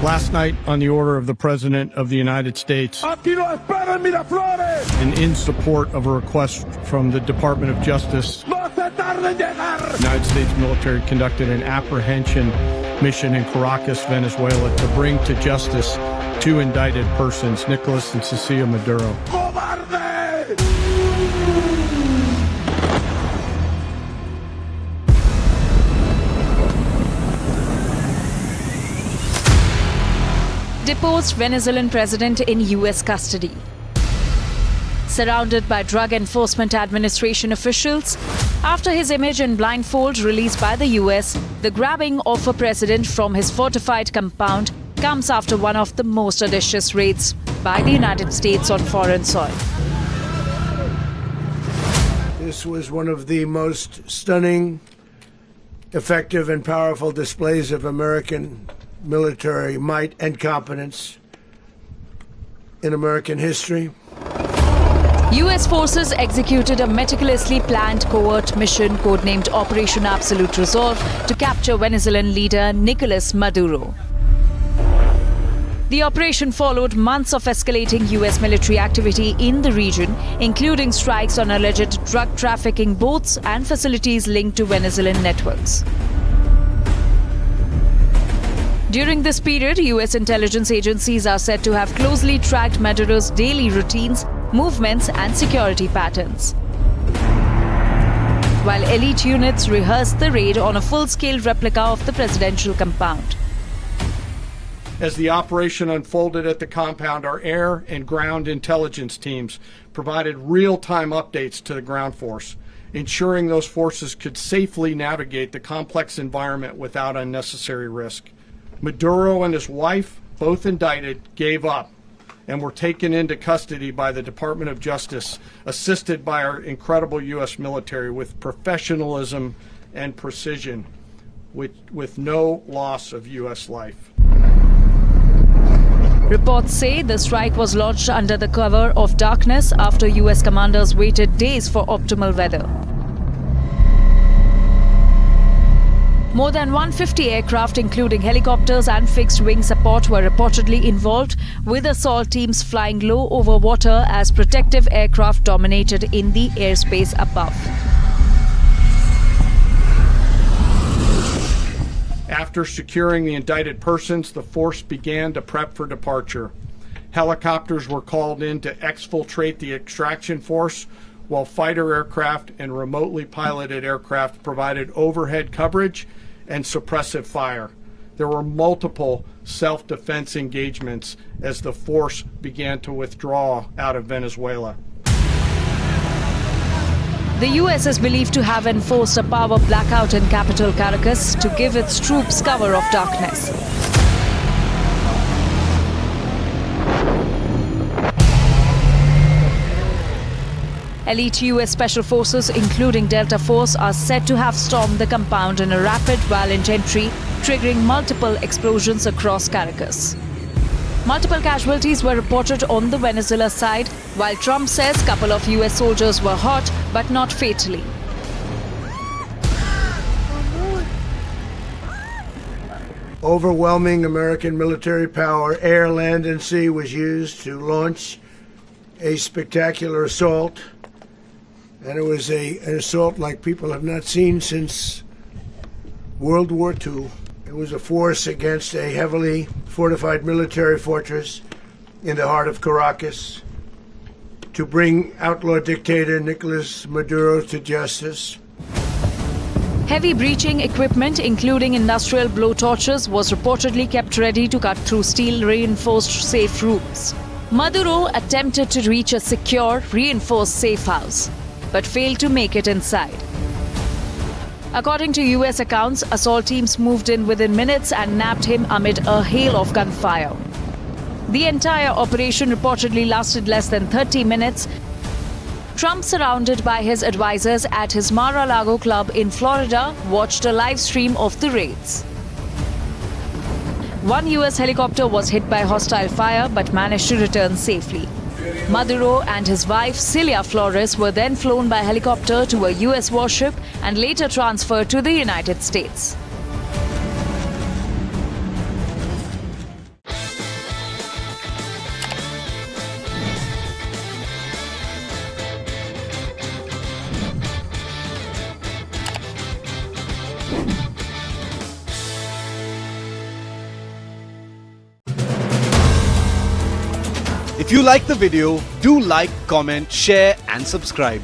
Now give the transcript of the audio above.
Last night, on the order of the President of the United States, and in support of a request from the Department of Justice, the United States military conducted an apprehension mission in Caracas, Venezuela, to bring to justice two indicted persons, Nicolas and Cecilia Maduro. Deposed Venezuelan president in U.S. custody. Surrounded by Drug Enforcement Administration officials, after his image in blindfold released by the U.S., the grabbing of a president from his fortified compound comes after one of the most audacious raids by the United States on foreign soil. This was one of the most stunning, effective, and powerful displays of American military might and competence in American history. U.S. forces executed a meticulously planned covert mission codenamed Operation Absolute Resolve to capture Venezuelan leader Nicolás Maduro. The operation followed months of escalating U.S. military activity in the region, including strikes on alleged drug trafficking boats and facilities linked to Venezuelan networks. During this period, U.S. intelligence agencies are said to have closely tracked Maduro's daily routines, movements, and security patterns. While elite units rehearsed the raid on a full-scale replica of the presidential compound. As the operation unfolded at the compound, our air and ground intelligence teams provided real-time updates to the ground force, ensuring those forces could safely navigate the complex environment without unnecessary risk. Maduro and his wife, both indicted, gave up and were taken into custody by the Department of Justice, assisted by our incredible U.S. military with professionalism and precision, with no loss of U.S. life. Reports say the strike was launched under the cover of darkness after U.S. commanders waited days for optimal weather. More than 150 aircraft, including helicopters and fixed-wing support, were reportedly involved, with assault teams flying low over water as protective aircraft dominated in the airspace above. After securing the indicted persons, the force began to prep for departure. Helicopters were called in to exfiltrate the extraction force, while fighter aircraft and remotely piloted aircraft provided overhead coverage and suppressive fire. There were multiple self-defense engagements as the force began to withdraw out of Venezuela. The U.S. is believed to have enforced a power blackout in capital Caracas to give its troops cover of darkness. Elite U.S. Special Forces, including Delta Force, are said to have stormed the compound in a rapid, violent entry, triggering multiple explosions across Caracas. Multiple casualties were reported on the Venezuela side, while Trump says a couple of U.S. soldiers were hurt, but not fatally. Overwhelming American military power, air, land, and sea, was used to launch a spectacular assault. And it was an assault like people have not seen since World War II. It was a force against a heavily fortified military fortress in the heart of Caracas to bring outlaw dictator Nicolás Maduro to justice. Heavy breaching equipment, including industrial blowtorches, was reportedly kept ready to cut through steel-reinforced safe rooms. Maduro attempted to reach a secure, reinforced safe house, but failed to make it inside. According to U.S. accounts, assault teams moved in within minutes and nabbed him amid a hail of gunfire. The entire operation reportedly lasted less than 30 minutes. Trump, surrounded by his advisors at his Mar-a-Lago club in Florida, watched a live stream of the raids. One U.S. helicopter was hit by hostile fire but managed to return safely. Maduro and his wife, Celia Flores, were then flown by helicopter to a U.S. warship and later transferred to the United States. If you like the video, do like, comment, share and subscribe.